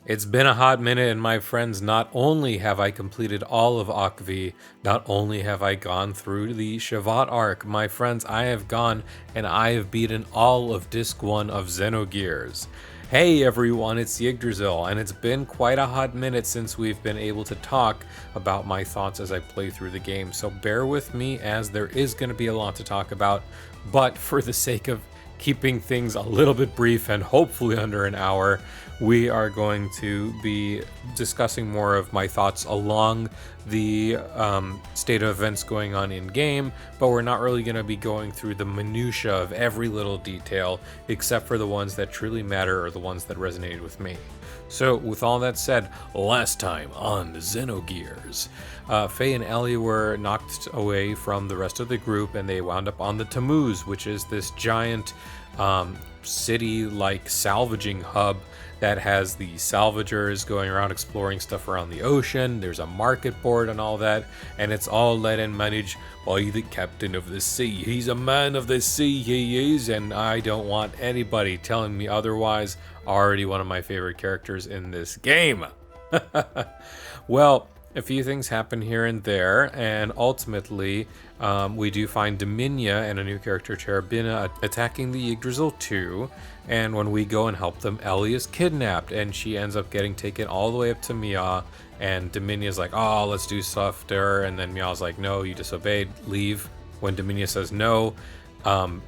It's been a hot minute, and my friends, not only have I completed all of Aqvi, not only have I gone through the Shevat arc, my friends, I have gone and I have beaten all of Disc 1 of Xenogears. Hey everyone, it's Yggdrasiel, and it's been quite a hot minute since we've been able to talk about my thoughts as I play through the game, so bear with me as there is going to be a lot to talk about, but for the sake of keeping things a little bit brief and hopefully under an hour, we are going to be discussing more of my thoughts along the state of events going on in game, but we're not really going to be going through the minutia of every little detail except for the ones that truly matter or the ones that resonated with me. So with all that said, last time on Xenogears, Faye and Ellie were knocked away from the rest of the group and they wound up on the Tammuz, which is this giant city-like salvaging hub that has the salvagers going around exploring stuff around the ocean. There's a market board and all that, and it's all led and managed by the captain of the sea. He's a man of the sea, he is, and I don't want anybody telling me otherwise. Already one of my favorite characters in this game. Well, a few things happen here and there, and ultimately we do find Dominia and a new character, Cherubina, attacking the Yggdrasil 2, and when we go and help them, Ellie is kidnapped, and she ends up getting taken all the way up to Mia, and Dominia's like, oh, let's do stuff to her, and then Mia's like, no, you disobeyed, leave. When Dominia says no,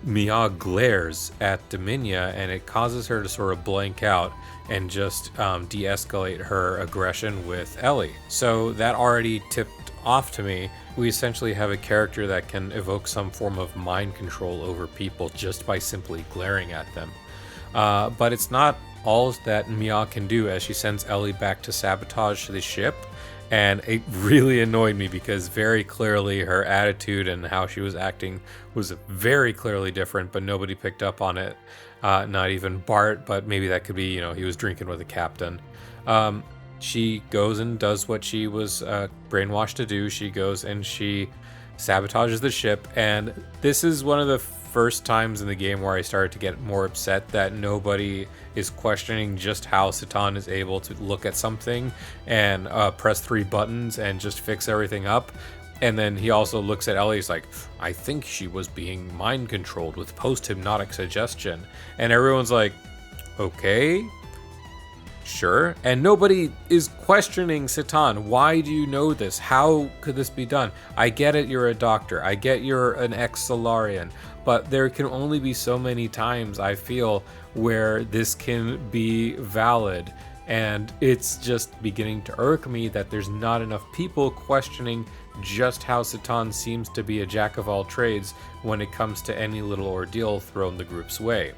Mia glares at Dominia, and it causes her to sort of blank out and just de-escalate her aggression with Ellie. So that already tipped off to me. We essentially have a character that can evoke some form of mind control over people just by simply glaring at them. But it's not all that Mia can do, as she sends Ellie back to sabotage the ship. And it really annoyed me because very clearly her attitude and how she was acting was very clearly different, but nobody picked up on it. Not even Bart, but maybe that could be, he was drinking with the captain. She goes and does what she was brainwashed to do. She goes and she sabotages the ship. And this is one of the first times in the game where I started to get more upset that nobody is questioning just how Satan is able to look at something and press 3 buttons and just fix everything up. And then he also looks at Ellie, he's like, I think she was being mind controlled with post-hypnotic suggestion. And everyone's like, okay, sure. And nobody is questioning Satan. Why do you know this? How could this be done? I get it, you're a doctor. I get you're an ex-Solarian. But there can only be so many times, I feel, where this can be valid. And it's just beginning to irk me that there's not enough people questioning just how Satan seems to be a jack of all trades when it comes to any little ordeal thrown the group's way.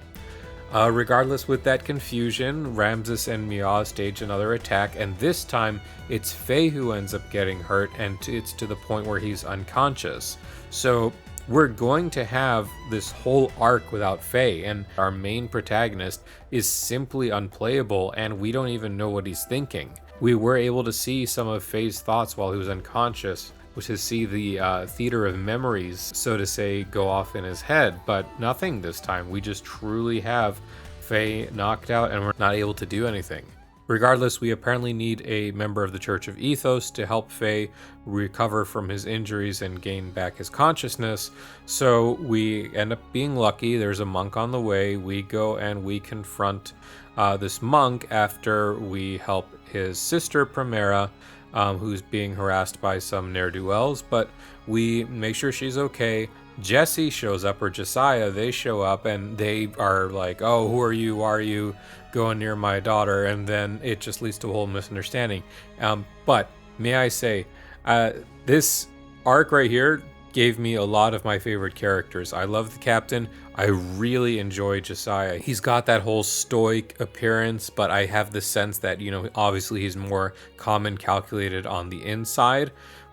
Regardless, with that confusion, Ramses and Mia stage another attack, and this time it's Faye who ends up getting hurt, and it's to the point where he's unconscious. So we're going to have this whole arc without Faye, and our main protagonist is simply unplayable, and we don't even know what he's thinking. We were able to see some of Faye's thoughts while he was unconscious, which is see the theater of memories, so to say, go off in his head, but nothing this time. We just truly have Faye knocked out, and we're not able to do anything. Regardless, we apparently need a member of the Church of Ethos to help Faye recover from his injuries and gain back his consciousness. So we end up being lucky. There's a monk on the way. We go and we confront this monk after we help his sister Primera, who's being harassed by some ne'er-do-wells, but we make sure she's okay. Jesse shows up, or Josiah, they show up, and they are like, oh, who are you? Why are you going near my daughter? And then it just leads to a whole misunderstanding. But may I say, this arc right here gave me a lot of my favorite characters. I love the captain. I really enjoy Josiah. He's got that whole stoic appearance, but I have the sense that, obviously he's more calm and calculated on the inside.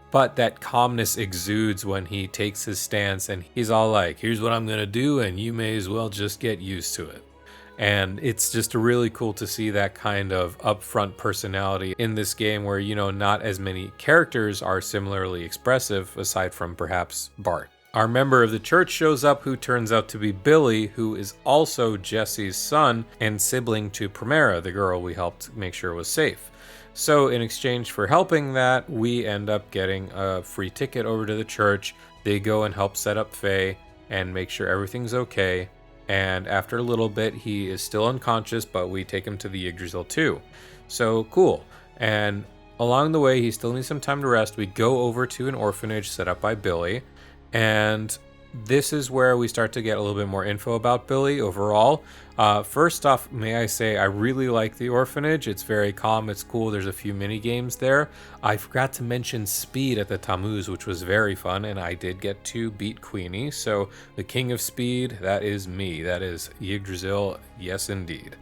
But that calmness exudes when he takes his stance and he's all like, here's what I'm going to do, and you may as well just get used to it. And it's just really cool to see that kind of upfront personality in this game where, not as many characters are similarly expressive aside from perhaps Bart. Our member of the church shows up, who turns out to be Billy, who is also Jesse's son and sibling to Primera, the girl we helped make sure was safe. So in exchange for helping that, we end up getting a free ticket over to the church. They go and help set up Faye and make sure everything's okay. And after a little bit, he is still unconscious, but we take him to the Yggdrasil too. So cool. And along the way, he still needs some time to rest. We go over to an orphanage set up by Billy. And this is where we start to get a little bit more info about Billy overall. First off, may I say, I really like the orphanage. It's very calm, it's cool, there's a few mini games there. I forgot to mention speed at the Tammuz, which was very fun, and I did get to beat Queenie. So the king of speed, that is me. That is Yggdrasil, yes indeed.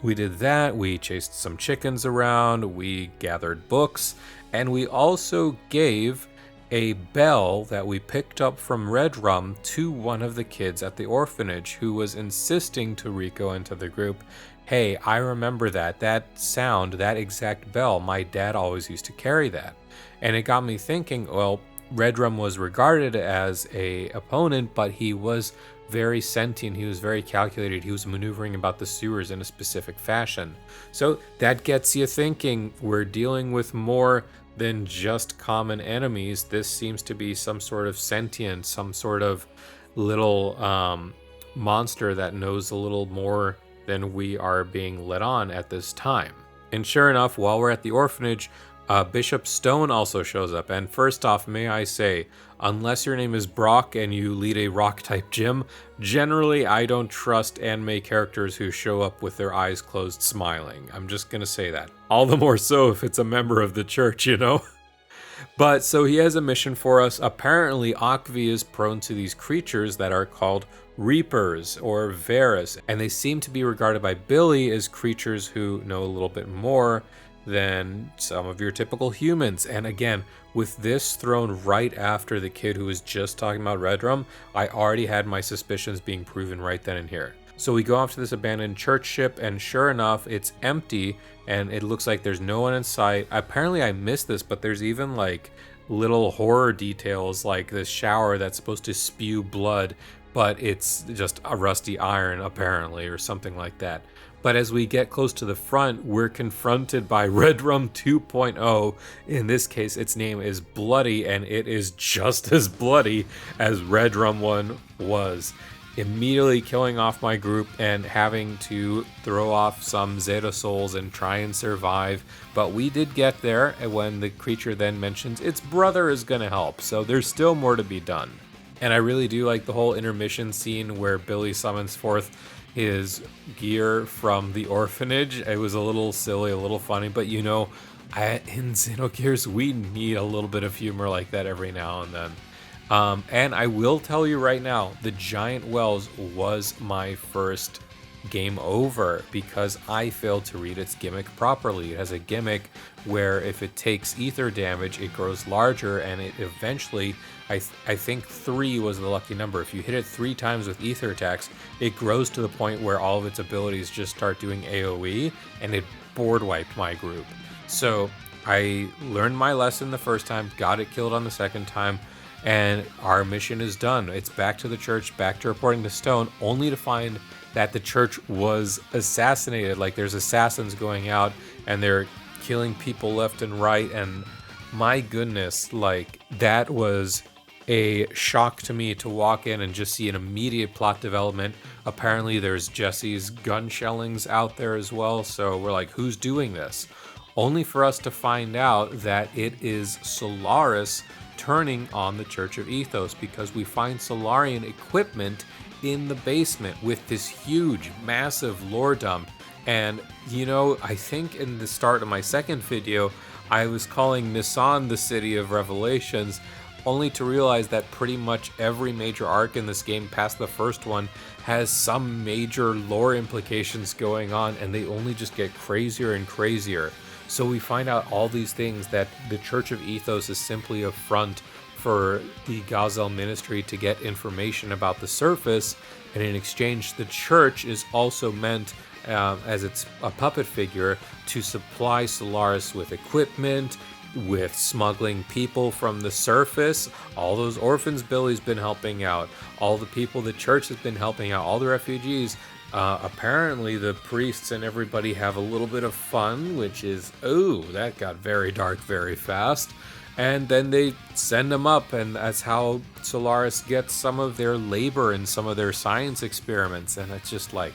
We did that, we chased some chickens around, we gathered books, and we also gave a bell that we picked up from Red Rum to one of the kids at the orphanage who was insisting to Rico and to the group, hey, I remember that sound, that exact bell, my dad always used to carry that. And it got me thinking, well, Red Rum was regarded as a opponent, but he was very sentient, he was very calculated, he was maneuvering about the sewers in a specific fashion. So that gets you thinking, we're dealing with more than just common enemies. This seems to be some sort of sentient, some sort of little monster that knows a little more than we are being let on at this time. And sure enough, while we're at the orphanage, Bishop Stone also shows up. And first off, may I say, unless your name is Brock and you lead a rock-type gym, generally I don't trust anime characters who show up with their eyes closed smiling. I'm just gonna say that. All the more so if it's a member of the church, you know? But so he has a mission for us. Apparently, Aqvi is prone to these creatures that are called Reapers or Varus, and they seem to be regarded by Billy as creatures who know a little bit more than some of your typical humans. And again, with this thrown right after the kid who was just talking about Red Rum, I already had my suspicions being proven right then and here. So we go off to this abandoned church ship, and sure enough, it's empty, and it looks like there's no one in sight. Apparently I missed this, but there's even like little horror details, like this shower that's supposed to spew blood, but it's just a rusty iron apparently, or something like that. But as we get close to the front, we're confronted by Red Rum 2.0. In this case, its name is Bloody, and it is just as bloody as Red Rum 1 was. Immediately killing off my group and having to throw off some Zeta souls and try and survive. But we did get there, and when the creature then mentions its brother is going to help. So there's still more to be done. And I really do like the whole intermission scene where Billy summons forth his gear from the orphanage. It was a little silly, a little funny, but you know, in Xenogears, we need a little bit of humor like that every now and then. And I will tell you right now, the giant wells was my first game over because I failed to read its gimmick properly. It has a gimmick where if it takes ether damage, it grows larger, and it eventually, I think 3 was the lucky number. If you hit it 3 times with ether attacks, it grows to the point where all of its abilities just start doing AoE, and it board wiped my group. So I learned my lesson the first time, got it killed on the second time, and our mission is done. It's back to the church, back to reporting to Stone, only to find that the church was assassinated. Like, there's assassins going out and they're killing people left and right, and my goodness, like, that was a shock to me to walk in and just see an immediate plot development. Apparently there's Jesse's gun shellings out there as well, so we're like, who's doing this? Only for us to find out that it is Solaris turning on the Church of Ethos, because we find Solarian equipment in the basement with this huge, massive lore dump. And, you know, I think in the start of my second video, I was calling Nisan the City of Revelations, only to realize that pretty much every major arc in this game past the first one has some major lore implications going on, and they only just get crazier and crazier. So we find out all these things, that the Church of Ethos is simply a front for the Yggdrasil ministry to get information about the surface, and in exchange the church is also meant, as it's a puppet figure, to supply Solaris with equipment, with smuggling people from the surface. All those orphans Billy's been helping out, all the people the church has been helping out, all the refugees. Apparently the priests and everybody have a little bit of fun, which is, oh, that got very dark very fast. And then they send them up, and that's how Solaris gets some of their labor and some of their science experiments. And it's just like,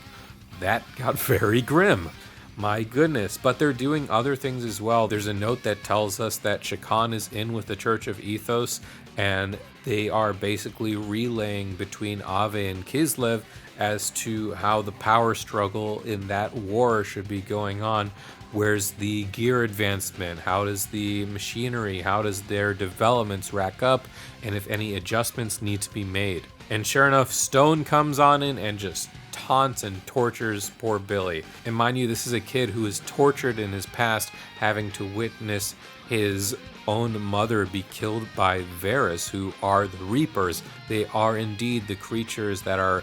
that got very grim. My goodness. But they're doing other things as well. There's a note that tells us that Shakan is in with the Church of Ethos, and they are basically relaying between Aqvi and Kislev as to how the power struggle in that war should be going on. Where's the gear advancement? How does the machinery, how does their developments rack up? And if any adjustments need to be made. And sure enough, Stone comes on in and just taunts and tortures poor Billy. And mind you, this is a kid who was tortured in his past, having to witness his own mother be killed by Varus, who are the Reapers. They are indeed the creatures that are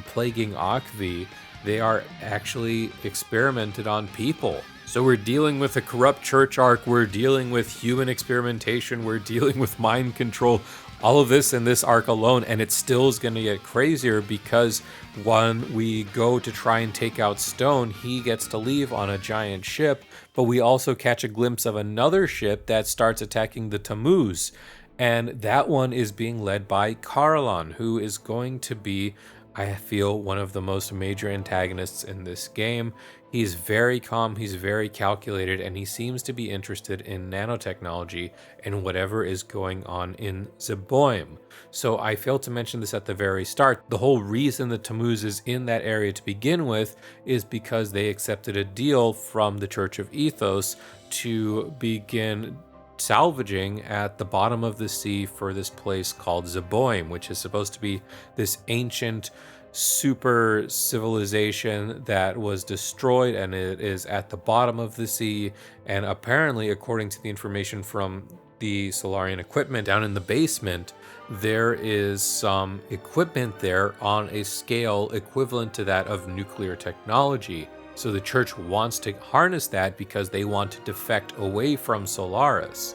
plaguing Aqvi. They are actually experimented on people. So we're dealing with a corrupt church arc, we're dealing with human experimentation, we're dealing with mind control, all of this in this arc alone, and it still is going to get crazier because when we go to try and take out Stone, he gets to leave on a giant ship, but we also catch a glimpse of another ship that starts attacking the Tammuz, and that one is being led by Karlan, who is going to be, I feel, one of the most major antagonists in this game. He's very calm, he's very calculated, and he seems to be interested in nanotechnology and whatever is going on in Zeboim. So I failed to mention this at the very start. The whole reason the Tammuz is in that area to begin with is because they accepted a deal from the Church of Ethos to begin salvaging at the bottom of the sea for this place called Zeboim, which is supposed to be this ancient super civilization that was destroyed, and it is at the bottom of the sea. And apparently, according to the information from the Solarian equipment down in the basement, there is some equipment there on a scale equivalent to that of nuclear technology. So the church wants to harness that because they want to defect away from Solaris.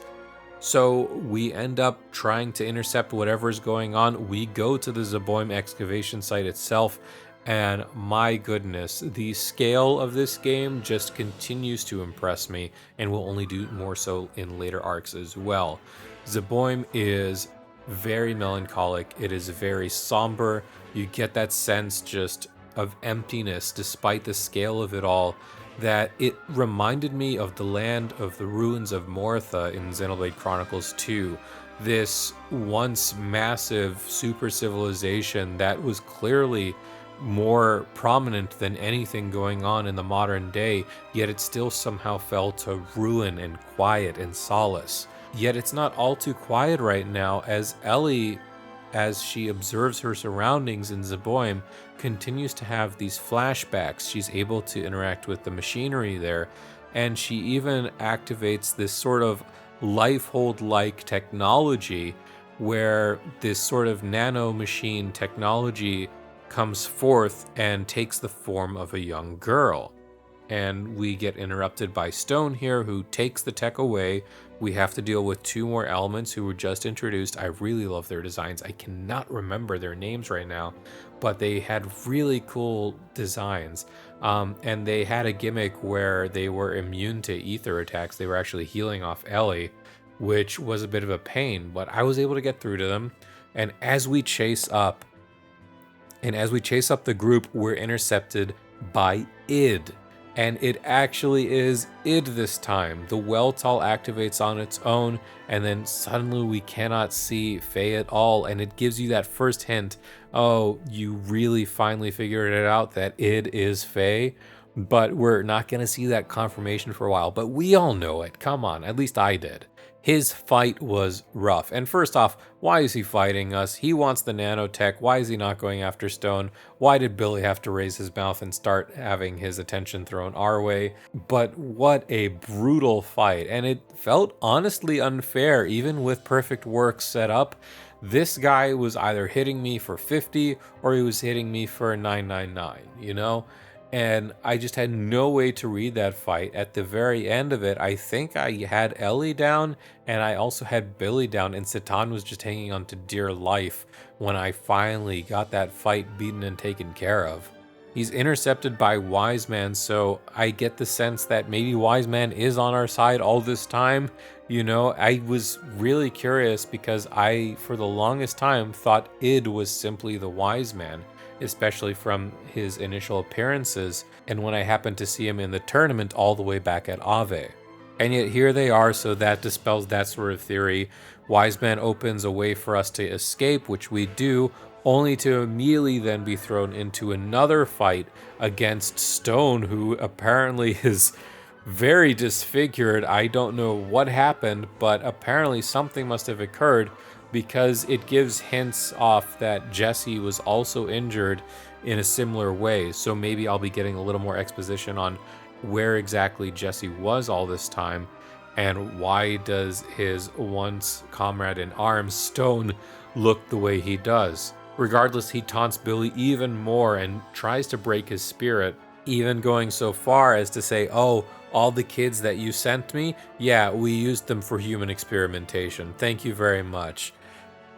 So we end up trying to intercept whatever is going on. We go to the Zeboim excavation site itself, and my goodness, the scale of this game just continues to impress me, and will only do more so in later arcs as well. Zeboim is very melancholic. It is very somber. You get that sense just of emptiness despite the scale of it all, that it reminded me of the land of the ruins of Mortha in Xenoblade Chronicles 2. This once massive super civilization that was clearly more prominent than anything going on in the modern day, yet it still somehow fell to ruin and quiet and solace. Yet it's not all too quiet right now, as Ellie, as she observes her surroundings in Zeboim, continues to have these flashbacks. She's able to interact with the machinery there, and she even activates this sort of Lifehold-like technology where this sort of nano machine technology comes forth and takes the form of a young girl. And we get interrupted by Stone here, who takes the tech away. We have to deal with two more elements who were just introduced. I really love their designs. I cannot remember their names right now, but they had really cool designs. And they had a gimmick where they were immune to ether attacks. They were actually healing off Ellie, which was a bit of a pain, but I was able to get through to them. And as we chase up the group, we're intercepted by Id. And it actually is Id this time. The Weltall activates on its own, and then suddenly we cannot see Faye at all, and it gives you that first hint, oh, you really finally figured it out that Id is Faye. But we're not going to see that confirmation for a while, but we all know it. Come on, at least I did. His fight was rough. And first off, why is he fighting us? He wants the nanotech. Why is he not going after Stone? Why did Billy have to raise his mouth and start having his attention thrown our way? But what a brutal fight. And it felt honestly unfair, even with perfect work set up. This guy was either hitting me for 50 or he was hitting me for 999, you know? And I just had no way to read that fight. At the very end of it, I think I had Ellie down, and I also had Billy down, and Satan was just hanging on to dear life when I finally got that fight beaten and taken care of. He's intercepted by Wise Man, so I get the sense that maybe Wise Man is on our side all this time. You know, I was really curious because I, for the longest time, thought Id was simply the Wise Man, especially from his initial appearances, and when I happened to see him in the tournament all the way back at Ave. And yet here they are, so that dispels that sort of theory. Wise Man opens a way for us to escape, which we do, only to immediately then be thrown into another fight against Stone, who apparently is very disfigured. I don't know what happened, but apparently something must have occurred, because it gives hints off that Jesse was also injured in a similar way. So maybe I'll be getting a little more exposition on where exactly Jesse was all this time, and why does his once comrade in arms, Stone, look the way he does. Regardless, he taunts Billy even more and tries to break his spirit, even going so far as to say, oh, all the kids that you sent me, yeah, we used them for human experimentation. Thank you very much.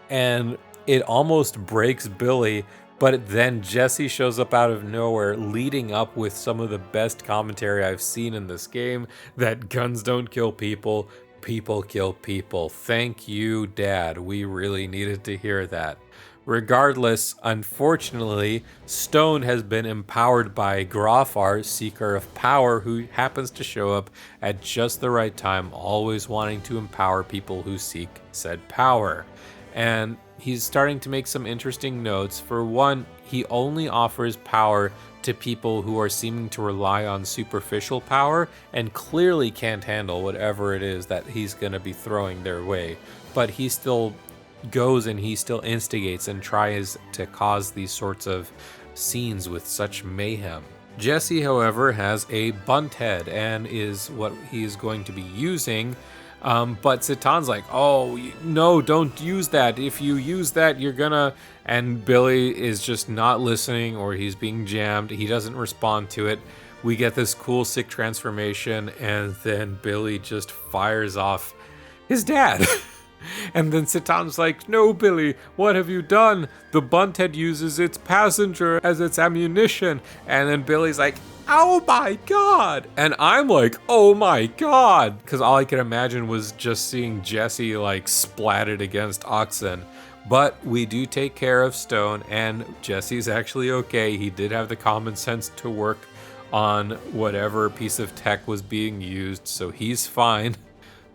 And it almost breaks Billy, but then Jesse shows up out of nowhere, leading up with some of the best commentary I've seen in this game, that guns don't kill people, people kill people. Thank you, Dad. We really needed to hear that. Regardless, unfortunately, Stone has been empowered by Grafar, Seeker of Power, who happens to show up at just the right time, always wanting to empower people who seek said power. And he's starting to make some interesting notes. For one, he only offers power to people who are seeming to rely on superficial power and clearly can't handle whatever it is that he's going to be throwing their way. But he still goes and he still instigates and tries to cause these sorts of scenes with such mayhem. Jesse, however, has a bunt head and is what he's going to be using. But Satan's like, oh, no, don't use that. If you use that, you're gonna... And Billy is just not listening, or he's being jammed. He doesn't respond to it. We get this cool sick transformation, and then Billy just fires off his dad. And then Satan's like, no, Billy, what have you done? The bunthead uses its passenger as its ammunition. And then Billy's like, oh my god. And I'm like, oh my god. Because all I could imagine was just seeing Jesse like splatted against oxen. But we do take care of Stone, and Jesse's actually okay. He did have the common sense to work on whatever piece of tech was being used, so he's fine.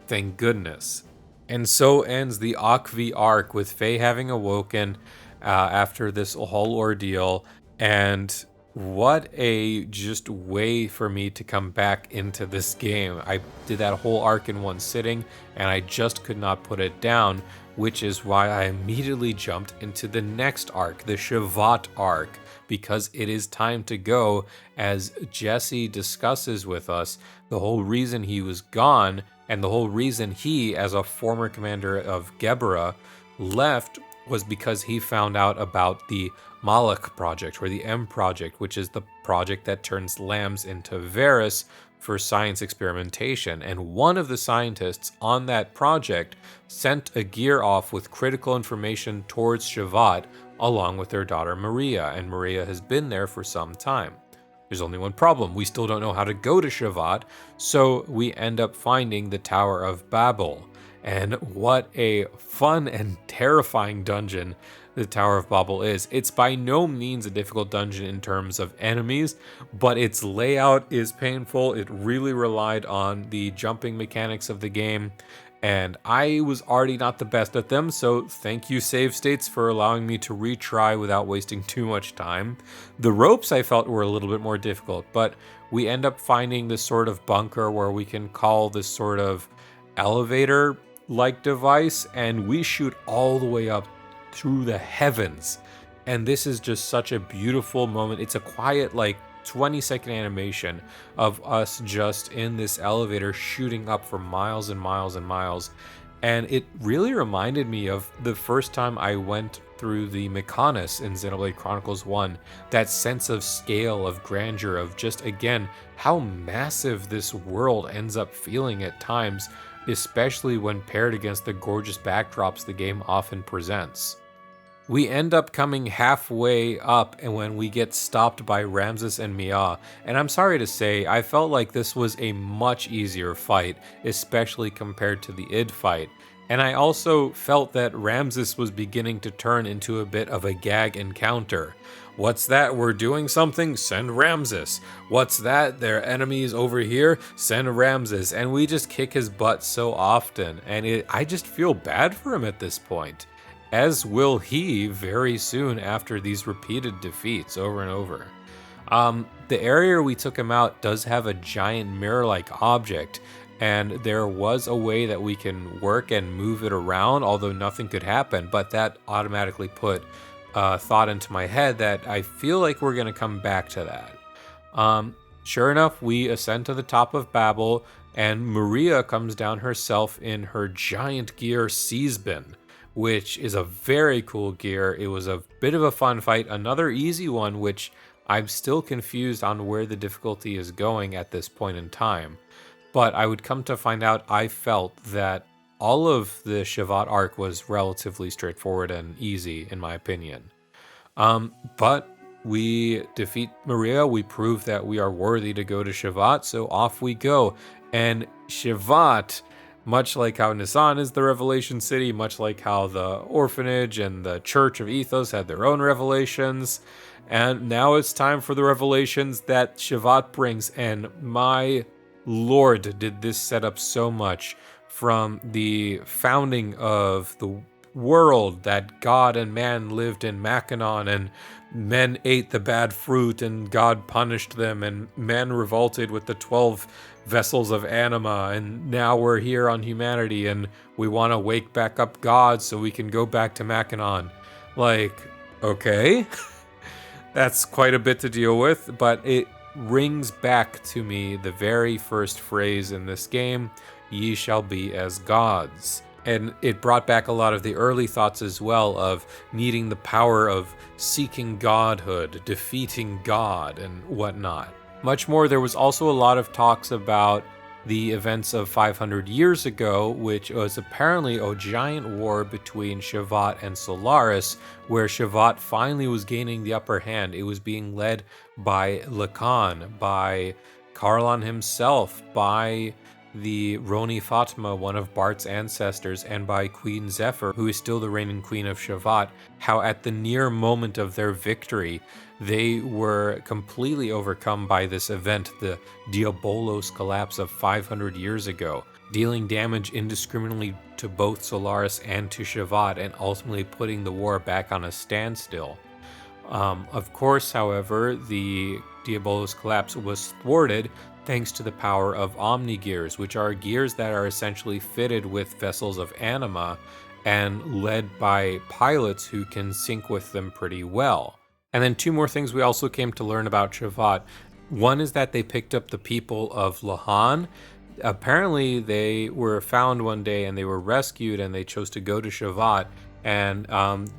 Thank goodness. And so ends the Aqvi arc, with Faye having awoken after this whole ordeal. And what a just way for me to come back into this game. I did that whole arc in one sitting, and I just could not put it down, which is why I immediately jumped into the next arc, the Shevat arc, because it is time to go, as Jesse discusses with us the whole reason he was gone. And the whole reason he, as a former commander of Gebra, left was because he found out about the Malak project, or the M project, which is the project that turns lambs into Varus for science experimentation. And one of the scientists on that project sent a gear off with critical information towards Shevat, along with their daughter Maria. And Maria has been there for some time. There's only one problem. We still don't know how to go to Shevat, so we end up finding the Tower of Babel. And what a fun and terrifying dungeon the Tower of Babel is. It's by no means a difficult dungeon in terms of enemies, but its layout is painful. It really relied on the jumping mechanics of the game, and I was already not the best at them, so thank you, save states, for allowing me to retry without wasting too much time. The ropes I felt were a little bit more difficult, but we end up finding this sort of bunker where we can call this sort of elevator-like device, and we shoot all the way up through the heavens. And this is just such a beautiful moment. It's a quiet, like, 20-second animation of us just in this elevator shooting up for miles and miles and miles. And it really reminded me of the first time I went through the Mechonis in Xenoblade Chronicles 1. That sense of scale, of grandeur, of just, again, how massive this world ends up feeling at times, especially when paired against the gorgeous backdrops the game often presents. We end up coming halfway up and when we get stopped by Ramses and Mia, and I'm sorry to say, I felt like this was a much easier fight, especially compared to the id fight. And I also felt that Ramses was beginning to turn into a bit of a gag encounter. What's that? We're doing something? Send Ramses. What's that? There are enemies over here? Send Ramses. And we just kick his butt so often, and I just feel bad for him at this point. As will he very soon after these repeated defeats over and over. The area we took him out does have a giant mirror-like object, and there was a way that we can work and move it around, although nothing could happen, but that automatically put thought into my head that I feel like we're going to come back to that. Sure enough, we ascend to the top of Babel, and Maria comes down herself in her giant gear Seasbin, which is a very cool gear. It was a bit of a fun fight, another easy one, which I'm still confused on where the difficulty is going at this point in time. But I would come to find out I felt that all of the Shevat arc was relatively straightforward and easy, in my opinion. But we defeat Maria, we prove that we are worthy to go to Shevat, so off we go. And Shevat, much like how Nisan is the Revelation City, much like how the Orphanage and the Church of Ethos had their own revelations, and now it's time for the revelations that Shevat brings, and my lord, did this set up so much from the founding of the world that God and man lived in Mackinac, and men ate the bad fruit and God punished them, and men revolted with the 12 vessels of anima, and now we're here on humanity and we want to wake back up God so we can go back to Mackinac. Like, okay. That's quite a bit to deal with, but it rings back to me the very first phrase in this game, ye shall be as gods. And it brought back a lot of the early thoughts as well of needing the power of seeking godhood, defeating God, and whatnot. Much more, there was also a lot of talks about the events of 500 years ago, which was apparently a giant war between Shevat and Solaris, where Shevat finally was gaining the upper hand. It was being led by Lacan, by Karlan himself, by the Roni Fatma, one of Bart's ancestors, and by Queen Zephyr, who is still the reigning queen of Shevat, how at the near moment of their victory, they were completely overcome by this event, the Diabolos collapse of 500 years ago, dealing damage indiscriminately to both Solaris and to Shevat, and ultimately putting the war back on a standstill. Of course, however, the Diabolos collapse was thwarted thanks to the power of Omnigears, which are gears that are essentially fitted with vessels of anima and led by pilots who can sync with them pretty well. And then two more things we also came to learn about Shevat. One is that they picked up the people of Lahan. Apparently they were found one day and they were rescued and they chose to go to Shevat, and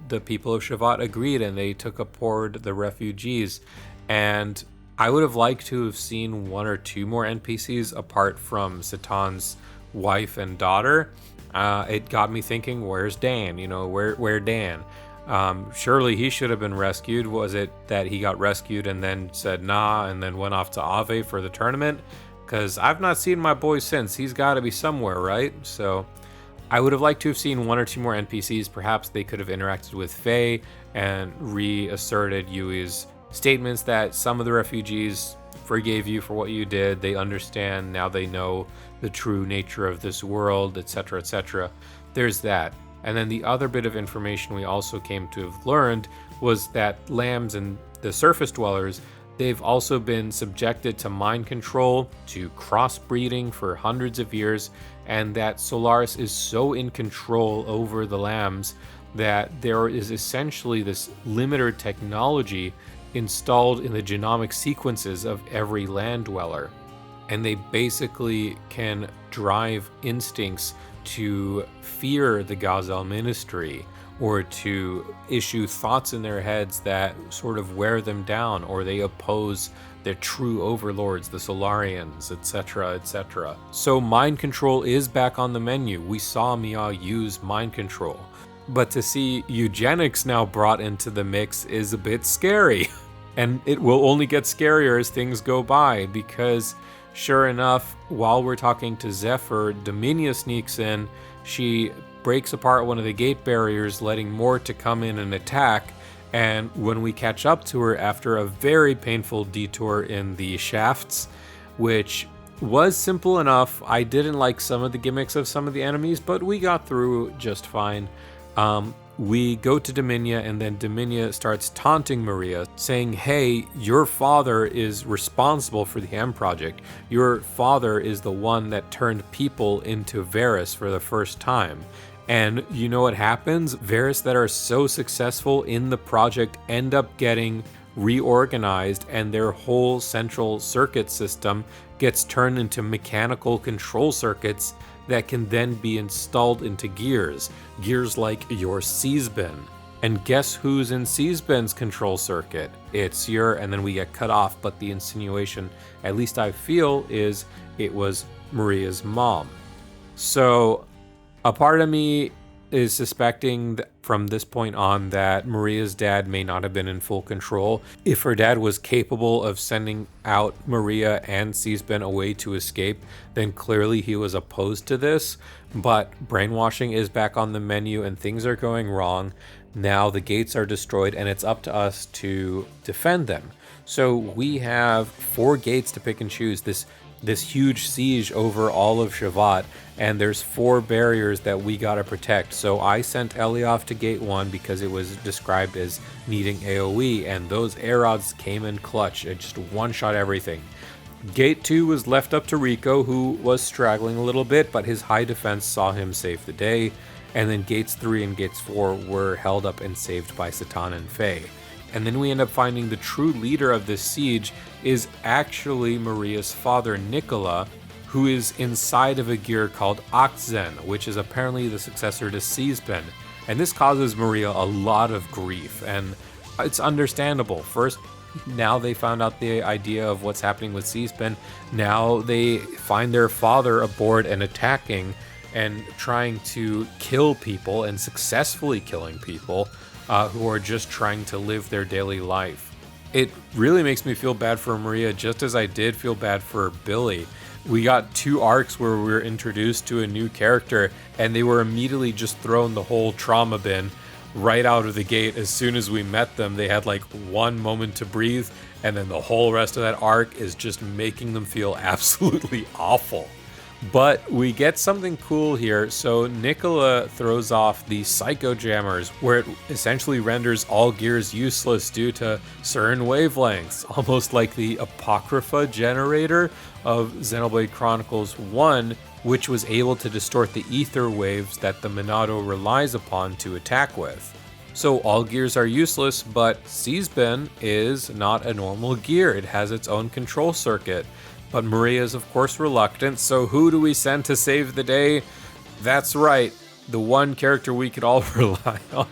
the people of Shevat agreed and they took aboard the refugees. And I would have liked to have seen one or two more NPCs apart from Satan's wife and daughter. It got me thinking, where's Dan? Where Dan? Surely he should have been rescued. Was it that he got rescued and then said nah and then went off to Aqvi for the tournament? Because I've not seen my boy since. He's got to be somewhere, right? So I would have liked to have seen one or two more NPCs. Perhaps they could have interacted with Faye and reasserted Yui's statements that some of the refugees forgave you for what you did. They understand now. They know the true nature of this world, etc., etc. There's that. And then the other bit of information we also came to have learned was that lambs and the surface dwellers, they've also been subjected to mind control, to crossbreeding for hundreds of years, and that Solaris is so in control over the lambs that there is essentially this limiter technology installed in the genomic sequences of every land dweller. And they basically can drive instincts to fear the Gazelle ministry or to issue thoughts in their heads that sort of wear them down, or they oppose their true overlords, the Solarians, etc., etc. So mind control is back on the menu. We saw Mia use mind control. But to see eugenics now brought into the mix is a bit scary. And it will only get scarier as things go by, because sure enough, while we're talking to Zephyr, Dominia sneaks in. She breaks apart one of the gate barriers, letting Mort to come in and attack. And when we catch up to her after a very painful detour in the shafts, which was simple enough, I didn't like some of the gimmicks of some of the enemies, but we got through just fine. We go to Dominia, and then Dominia starts taunting Maria, saying, hey, your father is responsible for the M Project. Your father is the one that turned people into Varys for the first time. And you know what happens? Varys that are so successful in the project end up getting reorganized, and their whole central circuit system gets turned into mechanical control circuits that can then be installed into gears like your Seasbin. And guess who's in Seasbin's control circuit? It's your, and then we get cut off, but the insinuation, at least I feel, is it was Maria's mom. So a part of me is suspecting from this point on that Maria's dad may not have been in full control. If her dad was capable of sending out Maria and Seasbin away to escape, then clearly he was opposed to this. But brainwashing is back on the menu and things are going wrong. Now the gates are destroyed and it's up to us to defend them. So we have 4 gates to pick and choose. This huge siege over all of Shevat, and there's 4 barriers that we gotta protect. So I sent Ellie off to gate 1 because it was described as needing AoE, and those Aerods came in clutch. It just one-shot everything. Gate 2 was left up to Rico, who was straggling a little bit, but his high defense saw him save the day. And then gates 3 and gates 4 were held up and saved by Satan and Faye. And then we end up finding the true leader of this siege is actually Maria's father, Nicola, who is inside of a gear called Oxen, which is apparently the successor to Seasbin. And this causes Maria a lot of grief, and it's understandable. First, now they found out the idea of what's happening with Seasbin. Now they find their father aboard and attacking and trying to kill people and successfully killing people who are just trying to live their daily life. It really makes me feel bad for Maria, just as I did feel bad for Billy. We got 2 arcs where we were introduced to a new character, and they were immediately just thrown the whole trauma bin right out of the gate. As soon as we met them, they had like 1 moment to breathe, and then the whole rest of that arc is just making them feel absolutely awful. But we get something cool here. So Nicola throws off the Psycho Jammers, where it essentially renders all gears useless due to certain wavelengths, almost like the Apocrypha generator of Xenoblade Chronicles 1, which was able to distort the ether waves that the Monado relies upon to attack with. So all gears are useless, but Seasbin is not a normal gear. It has its own control circuit. But Maria is, of course, reluctant, so who do we send to save the day? That's right, the one character we could all rely on.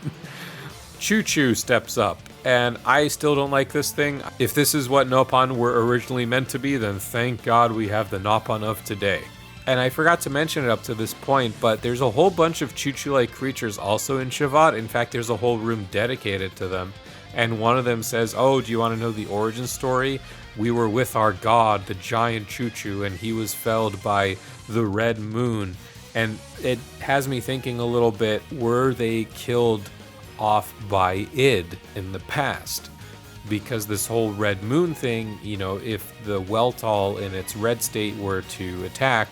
Choo Choo steps up, and I still don't like this thing. If this is what Nopon were originally meant to be, then thank God we have the Nopon of today. And I forgot to mention it up to this point, but there's a whole bunch of Choo Choo-like creatures also in Shevat. In fact, there's a whole room dedicated to them. And one of them says, oh, do you want to know the origin story? We were with our god, the giant Choo Choo, and he was felled by the red moon. And it has me thinking a little bit, were they killed off by Id in the past? Because this whole red moon thing, you know, if the Weltall in its red state were to attack,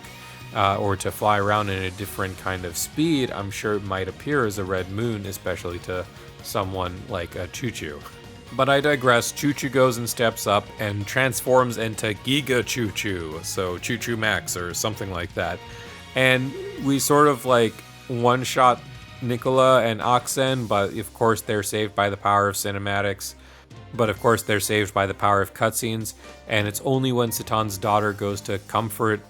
or to fly around in a different kind of speed, I'm sure it might appear as a red moon, especially to someone like a Choo Choo. But I digress. Choo Choo goes and steps up and transforms into Giga Choo Choo, so Choo Choo Max or something like that. And we sort of like one-shot Nicola and Oxen, but of course they're saved by the power of cinematics. But of course they're saved by the power of cutscenes, and it's only when Satan's daughter goes to comfort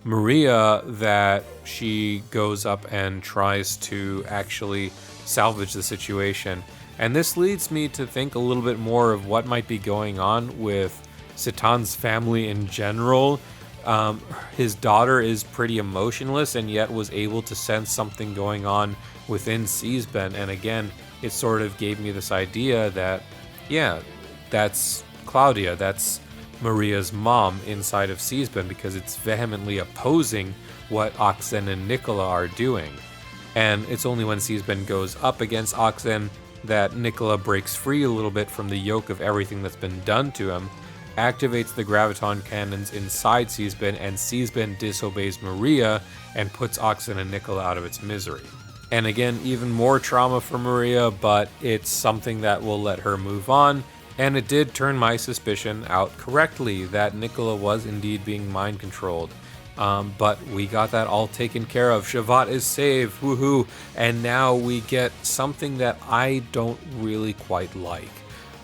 Maria that she goes up and tries to actually salvage the situation. And this leads me to think a little bit more of what might be going on with Citan's family in general. His daughter is pretty emotionless and yet was able to sense something going on within Seesben. And again, it sort of gave me this idea that, yeah, that's Claudia, that's Maria's mom inside of Seesben, because it's vehemently opposing what Oxen and Nicola are doing. And it's only when Seesben goes up against Oxen that Nicola breaks free a little bit from the yoke of everything that's been done to him, activates the graviton cannons inside Seesben, and Seesben disobeys Maria and puts Oxen and Nicola out of its misery. And again, even more trauma for Maria, but it's something that will let her move on. And it did turn my suspicion out correctly that Nicola was indeed being mind controlled. But we got that all taken care of. Shevat is saved, woohoo! And now we get something that I don't really quite like.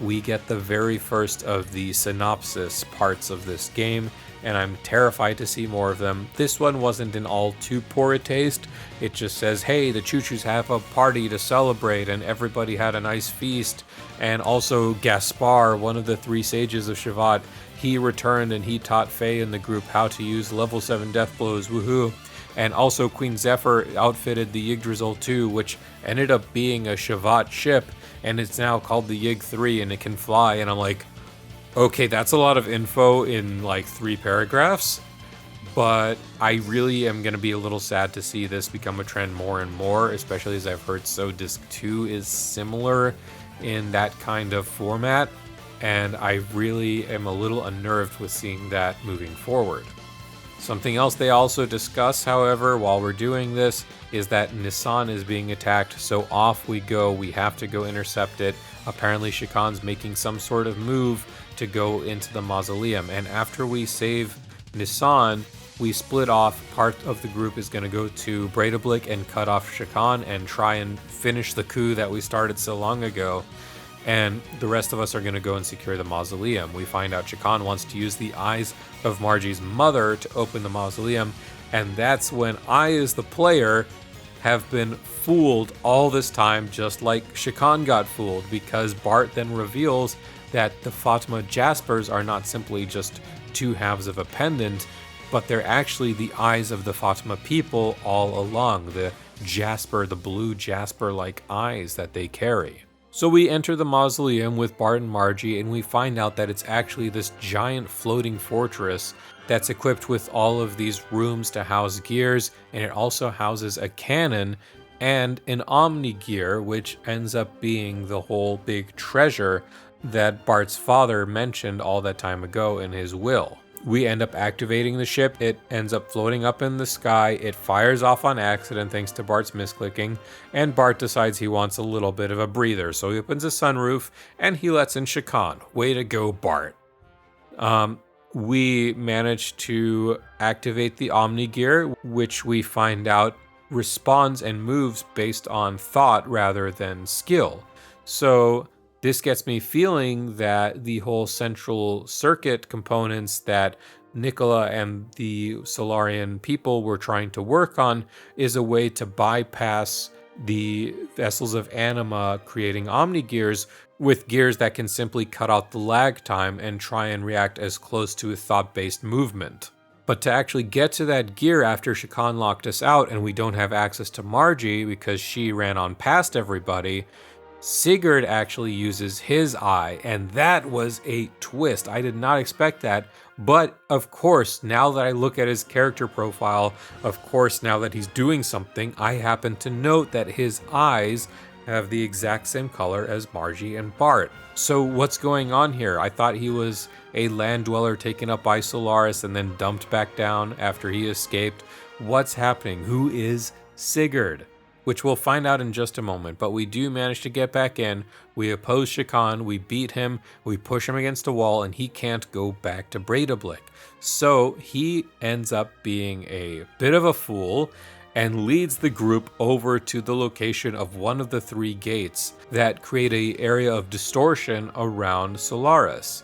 We get the very first of the synopsis parts of this game, and I'm terrified to see more of them. This one wasn't in all too poor a taste. It just says, hey, the Choo-Choos have a party to celebrate, and everybody had a nice feast. And also Gaspar, one of the 3 sages of Shevat, he returned and he taught Faye and the group how to use level 7 death blows, woohoo. And also Queen Zephyr outfitted the Yggdrasil 2, which ended up being a Shevat ship, and it's now called the Yg 3, and it can fly. And I'm like, okay, that's a lot of info in like 3 paragraphs, but I really am going to be a little sad to see this become a trend more and more, especially as I've heard So Disc 2 is similar in that kind of format, and I really am a little unnerved with seeing that moving forward. Something else they also discuss, however, while we're doing this, is that Nisan is being attacked, so off we go. We have to go intercept it. Apparently Shikan's making some sort of move to go into the mausoleum, and after we save Nisan, we split off. Part of the group is going to go to Breidablik and cut off Shikan and try and finish the coup that we started so long ago. And the rest of us are going to go and secure the mausoleum. We find out Shikan wants to use the eyes of Margie's mother to open the mausoleum, and that's when I, as the player, have been fooled all this time, just like Shikan got fooled, because Bart then reveals that the Fatima Jaspers are not simply just 2 halves of a pendant, but they're actually the eyes of the Fatima people all along, the jasper, the blue jasper-like eyes that they carry. So we enter the mausoleum with Bart and Margie, and we find out that it's actually this giant floating fortress that's equipped with all of these rooms to house gears, and it also houses a cannon and an Omni gear, which ends up being the whole big treasure that Bart's father mentioned all that time ago in his will. We end up activating the ship. It ends up floating up in the sky. It fires off on accident thanks to Bart's misclicking, and Bart decides he wants a little bit of a breather, so he opens a sunroof and he lets in Shikan. Way to go, Bart. We manage to activate the Omni gear, which we find out responds and moves based on thought rather than skill. So this gets me feeling that the whole central circuit components that Nicola and the Solarian people were trying to work on is a way to bypass the vessels of anima, creating Omni gears with gears that can simply cut out the lag time and try and react as close to a thought-based movement. But to actually get to that gear after Shikan locked us out and we don't have access to Margie because she ran on past everybody, Sigurd actually uses his eye, and that was a twist. I did not expect that, but of course, now that I look at his character profile, of course, now that he's doing something, I happen to note that his eyes have the exact same color as Margie and Bart. So what's going on here? I thought he was a land dweller taken up by Solaris and then dumped back down after he escaped. What's happening? Who is Sigurd? Which we'll find out in just a moment, but we do manage to get back in. We oppose Shikan, we beat him, we push him against a wall, and he can't go back to Breidablik. So he ends up being a bit of a fool and leads the group over to the location of one of the 3 gates that create an area of distortion around Solaris.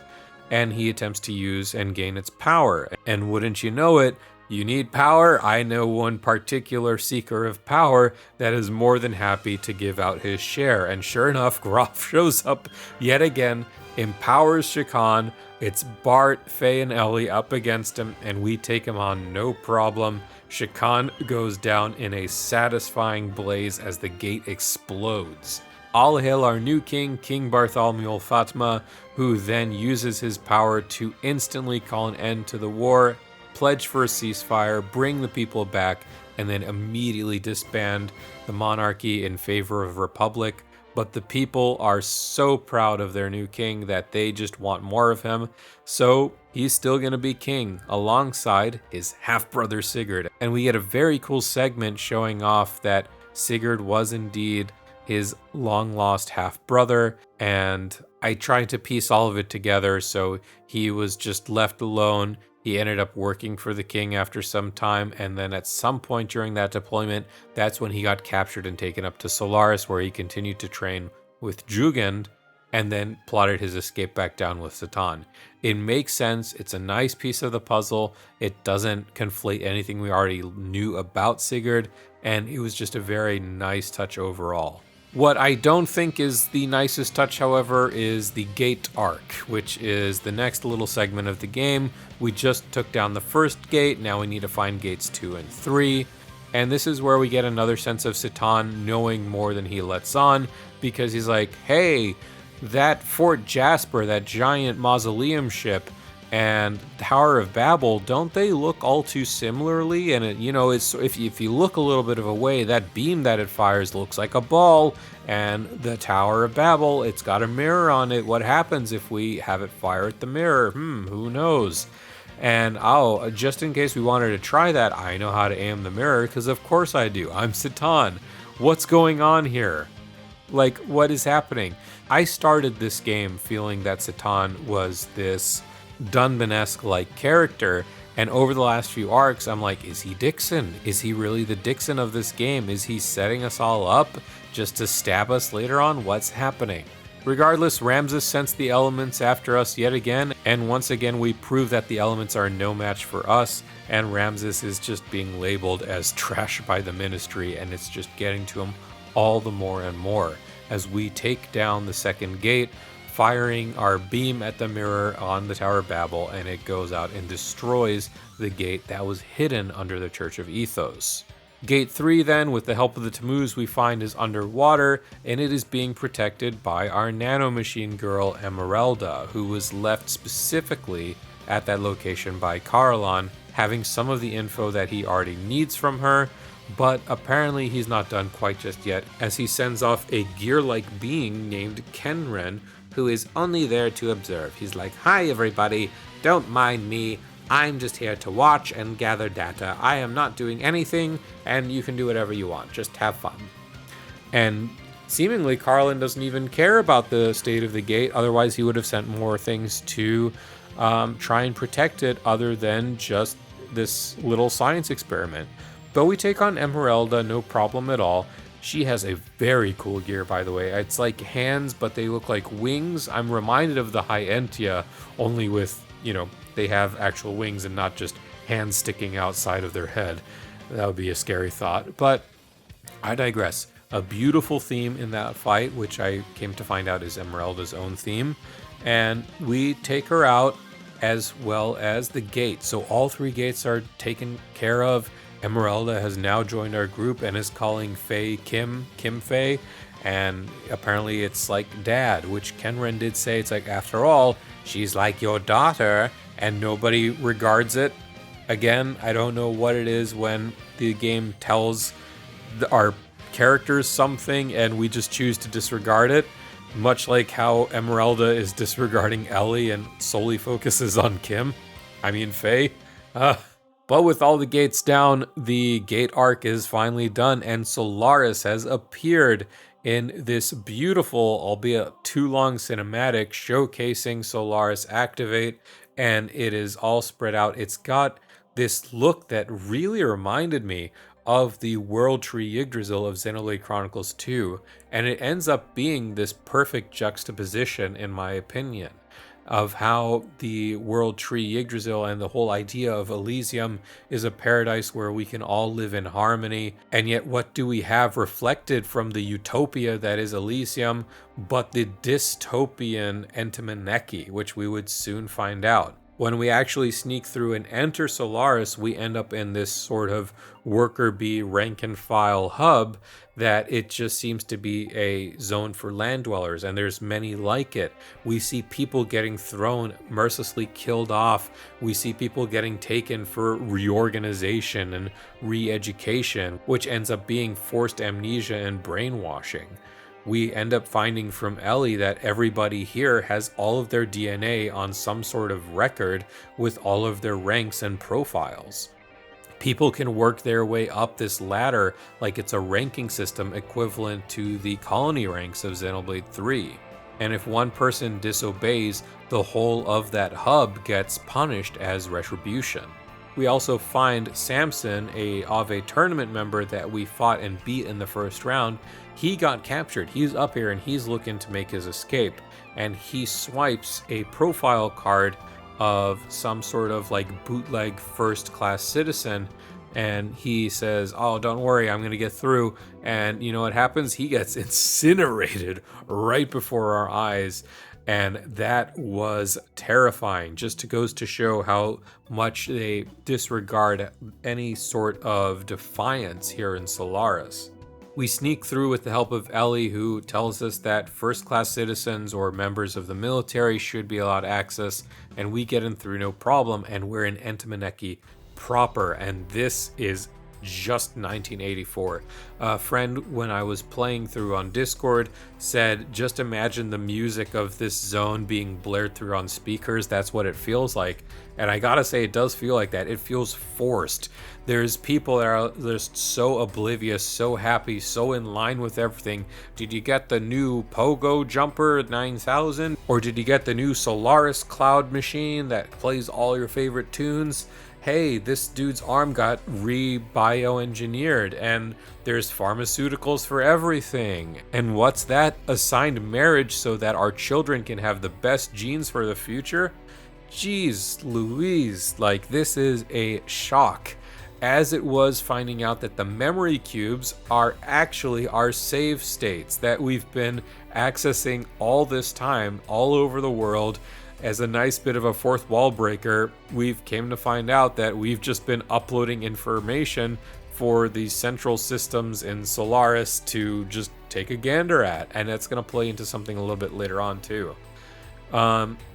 And he attempts to use and gain its power. And wouldn't you know it, You need power? I know one particular seeker of power that is more than happy to give out his share. And sure enough, Groff shows up yet again, empowers Shakan. It's Bart, Faye, and Ellie up against him, and we take him on no problem. Shakan goes down in a satisfying blaze as the gate explodes. All hail our new king, King Bartholomew Fatma, who then uses his power to instantly call an end to the war, pledge for a ceasefire, bring the people back, and then immediately disband the monarchy in favor of republic. But the people are so proud of their new king that they just want more of him. So he's still going to be king alongside his half-brother Sigurd. And we get a very cool segment showing off that Sigurd was indeed his long-lost half-brother. And I tried to piece all of it together. So he was just left alone. He ended up working for the king after some time, and then at some point during that deployment, that's when he got captured and taken up to Solaris, where he continued to train with Jugend, and then plotted his escape back down with Satan. It makes sense. It's a nice piece of the puzzle. It doesn't conflate anything we already knew about Sigurd, and it was just a very nice touch overall. What I don't think is the nicest touch, however, is the gate arc, which is the next little segment of the game. We just took down the first gate, now we need to find gates 2 and 3. And this is where we get another sense of Satan knowing more than he lets on, because he's like, hey, that Fort Jasper, that giant mausoleum ship, and Tower of Babel, don't they look all too similarly? And it's if you look a little bit of a way, that beam that it fires looks like a ball, and the Tower of Babel, it's got a mirror on it. What happens if we have it fire at the mirror? Who knows? And just in case we wanted to try that, I know how to aim the mirror, because of course I do. I'm Satan. What's going on here? Like, what is happening? I started this game feeling that Satan was this Dunban-esque like character, and over the last few arcs I'm like, is he Dixon? Is he really the Dixon of this game? Is he setting us all up just to stab us later on? What's happening? Regardless, Ramses sends the elements after us yet again, and once again we prove that the elements are no match for us, and Ramses is just being labeled as trash by the ministry, and it's just getting to him all the more and more as we take down the second gate, firing our beam at the mirror on the Tower of Babel, and it goes out and destroys the gate that was hidden under the Church of Ethos. Gate 3 then, with the help of the Tammuz, we find is underwater, and it is being protected by our nanomachine girl Emeralda, who was left specifically at that location by Carlon, having some of the info that he already needs from her. But apparently he's not done quite just yet, as he sends off a gear-like being named Kenren, who is only there to observe. He's like, hi everybody, don't mind me, I'm just here to watch and gather data. I am not doing anything, and you can do whatever you want, just have fun. And seemingly Carlin doesn't even care about the state of the gate, otherwise he would have sent more things to try and protect it other than just this little science experiment. But we take on Emeralda, no problem at all. She has a very cool gear, by the way. It's like hands, but they look like wings. I'm reminded of the Hyentia, only with, they have actual wings and not just hands sticking outside of their head. That would be a scary thought. But I digress. A beautiful theme in that fight, which I came to find out is Emeralda's own theme. And we take her out as well as the gate. So all 3 gates are taken care of. Emeralda has now joined our group and is calling Faye Kim Faye, and apparently it's like dad, which Kenren did say. It's like, after all, she's like your daughter, and nobody regards it. Again, I don't know what it is when the game tells our characters something and we just choose to disregard it, much like how Emeralda is disregarding Ellie and solely focuses on Faye. But with all the gates down, the gate arc is finally done, and Solaris has appeared in this beautiful, albeit too long cinematic, showcasing Solaris activate, and it is all spread out. It's got this look that really reminded me of the World Tree Yggdrasil of Xenoblade Chronicles 2, and it ends up being this perfect juxtaposition, in my opinion. of how the world tree Yggdrasil and the whole idea of Elysium is a paradise where we can all live in harmony. And yet what do we have reflected from the utopia that is Elysium but the dystopian Entimaneki, which we would soon find out. When we actually sneak through and enter Solaris, we end up in this sort of worker bee rank and file hub that it just seems to be a zone for land dwellers, and there's many like it. We see people getting thrown, mercilessly killed off. We see people getting taken for reorganization and re-education, which ends up being forced amnesia and brainwashing. We end up finding from Ellie that everybody here has all of their DNA on some sort of record with all of their ranks and profiles. People can work their way up this ladder like it's a ranking system equivalent to the colony ranks of Xenoblade 3. And if one person disobeys, the whole of that hub gets punished as retribution. We also find Samson, a Aqvi tournament member that we fought and beat in the first round. He got captured. He's up here and he's looking to make his escape. And he swipes a profile card of some sort of like bootleg first-class citizen. And he says, oh, don't worry, I'm going to get through. And you know what happens? He gets incinerated right before our eyes. And that was terrifying. Just goes to show how much they disregard any sort of defiance here in Solaris. We sneak through with the help of Ellie, who tells us that first-class citizens or members of the military should be allowed access, and we get in through no problem, and we're in Entimaneki proper, and this is just 1984. A friend, when I was playing through on Discord, said, just imagine the music of this zone being blared through on speakers. That's what it feels like. And I gotta say, it does feel like that. It feels forced. There's people that are just so oblivious, so happy, so in line with everything. Did you get the new Pogo Jumper 9000? Or did you get the new Solaris cloud machine that plays all your favorite tunes? Hey, this dude's arm got re-bioengineered, and there's pharmaceuticals for everything. And what's that? Assigned marriage so that our children can have the best genes for the future? Jeez Louise, like, this is a shock. As it was finding out that the memory cubes are actually our save states that we've been accessing all this time all over the world. As a nice bit of a fourth wall breaker, we've came to find out that we've just been uploading information for the central systems in Solaris to just take a gander at, and that's going to play into something a little bit later on too.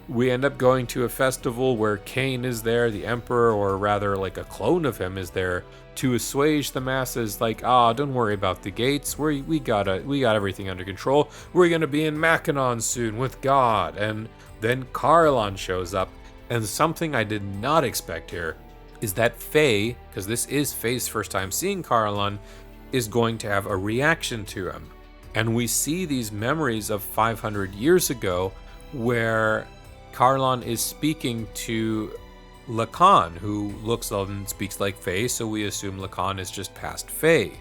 We end up going to a festival where Cain is there, the emperor, or rather like a clone of him is there, to assuage the masses, like, don't worry about the gates, we got everything under control, we're gonna be in Mackinac soon with God. And then Carlon shows up, and something I did not expect here is that Faye, because this is Faye's first time seeing Carlon, is going to have a reaction to him. And we see these memories of 500 years ago where Carlon is speaking to Lacan, who looks and speaks like Faye, so we assume Lacan is just past Faye.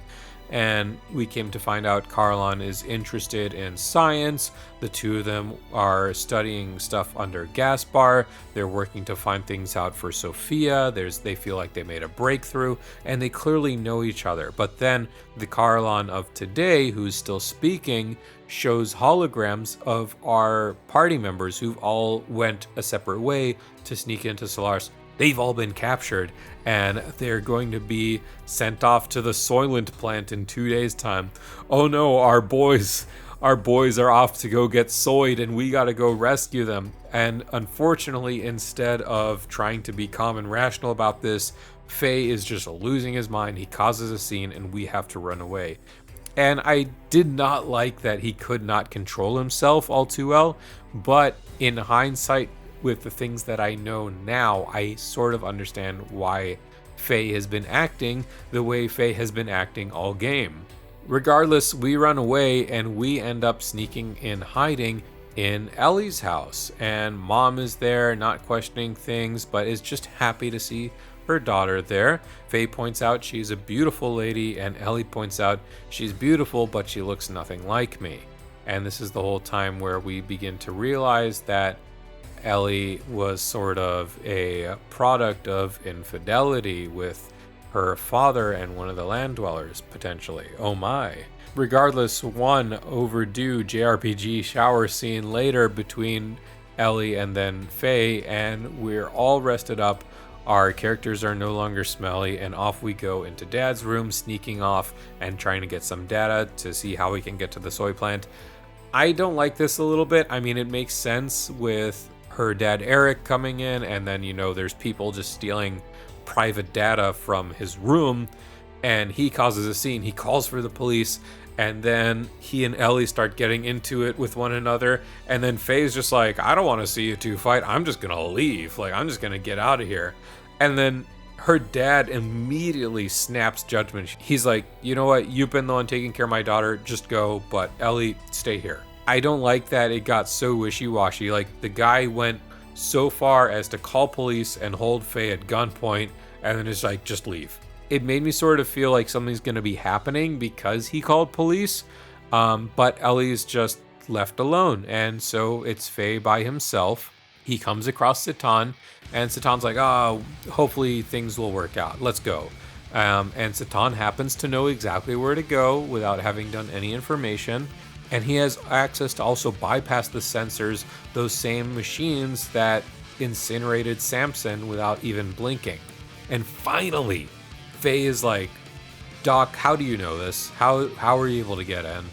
And we came to find out Carlon is interested in science. The two of them are studying stuff under Gaspar. They're working to find things out for Sophia. They feel like they made a breakthrough, and they clearly know each other. But then the Carlon of today, who's still speaking, shows holograms of our party members who've all went a separate way to sneak into Solaris. They've all been captured, and they're going to be sent off to the Soylent plant in 2 days' time. Oh no, our boys are off to go get soyed, and we gotta go rescue them. And unfortunately, instead of trying to be calm and rational about this, Faye is just losing his mind. He causes a scene, and we have to run away. And I did not like that he could not control himself all too well, but in hindsight, with the things that I know now, I sort of understand why Faye has been acting the way Faye has been acting all game. Regardless, we run away and we end up sneaking in hiding in Ellie's house. And Mom is there, not questioning things, but is just happy to see her daughter there. Faye points out she's a beautiful lady, and Ellie points out she's beautiful, but she looks nothing like me. And this is the whole time where we begin to realize that Ellie was sort of a product of infidelity with her father and one of the land dwellers, potentially. Oh my. Regardless, one overdue JRPG shower scene later between Ellie and then Faye, and we're all rested up. Our characters are no longer smelly, and off we go into Dad's room, sneaking off and trying to get some data to see how we can get to the soy plant. I don't like this a little bit. I mean, it makes sense with her dad Eric coming in, and then, there's people just stealing private data from his room, and he causes a scene. He calls for the police, and then he and Ellie start getting into it with one another, and then Faye's just like, I don't want to see you two fight. I'm just gonna leave. I'm just gonna get out of here. And then her dad immediately snaps judgment. He's like, you know what? You've been the one taking care of my daughter. Just go. But Ellie, stay here. I don't like that it got so wishy-washy. The guy went so far as to call police and hold Faye at gunpoint, and then it's like, just leave. It made me sort of feel like something's going to be happening because he called police, but Ellie's just left alone, and so it's Faye by himself. He comes across Satan, and Satan's like, hopefully things will work out. Let's go. And Satan happens to know exactly where to go without having done any information, and he has access to also bypass the sensors, those same machines that incinerated Samson without even blinking. And finally, Faye is like, Doc, how do you know this? How are you able to get in?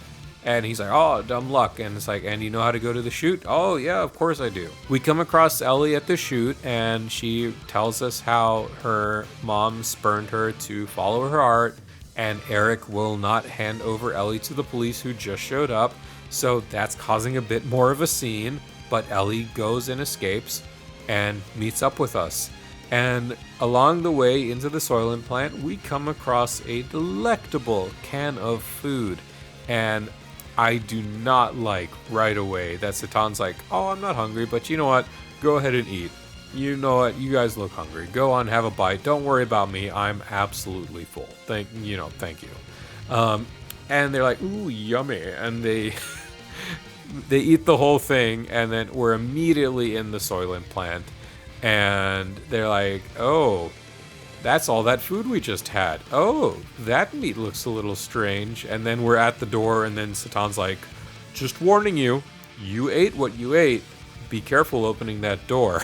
And he's like, oh, dumb luck. And it's like, and you know how to go to the chute? Oh, yeah, of course I do. We come across Ellie at the chute, and she tells us how her mom spurned her to follow her heart, and Eric will not hand over Ellie to the police who just showed up. So that's causing a bit more of a scene, but Ellie goes and escapes and meets up with us. And along the way into the Soylent plant, we come across a delectable can of food. And I do not like right away that Satan's like, oh, I'm not hungry, but you know what? Go ahead and eat. You know what? You guys look hungry. Go on, have a bite. Don't worry about me. I'm absolutely full. Thank you. And they're like, ooh, yummy. And they eat the whole thing, and then we're immediately in the Soylent plant. And they're like, oh, that's all that food we just had. Oh, that meat looks a little strange. And then we're at the door, and then Satan's like, just warning you, you ate what you ate. Be careful opening that door.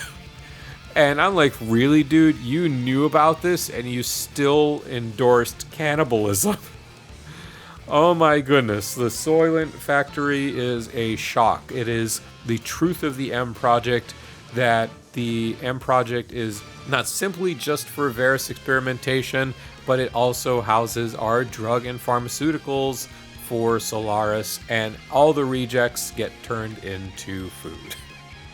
And I'm like, really, dude? You knew about this, and you still endorsed cannibalism? Oh my goodness, the Soylent factory is a shock. It is the truth of the M Project, that the M Project is not simply just for Varus experimentation, but it also houses our drug and pharmaceuticals for Solaris, and all the rejects get turned into food.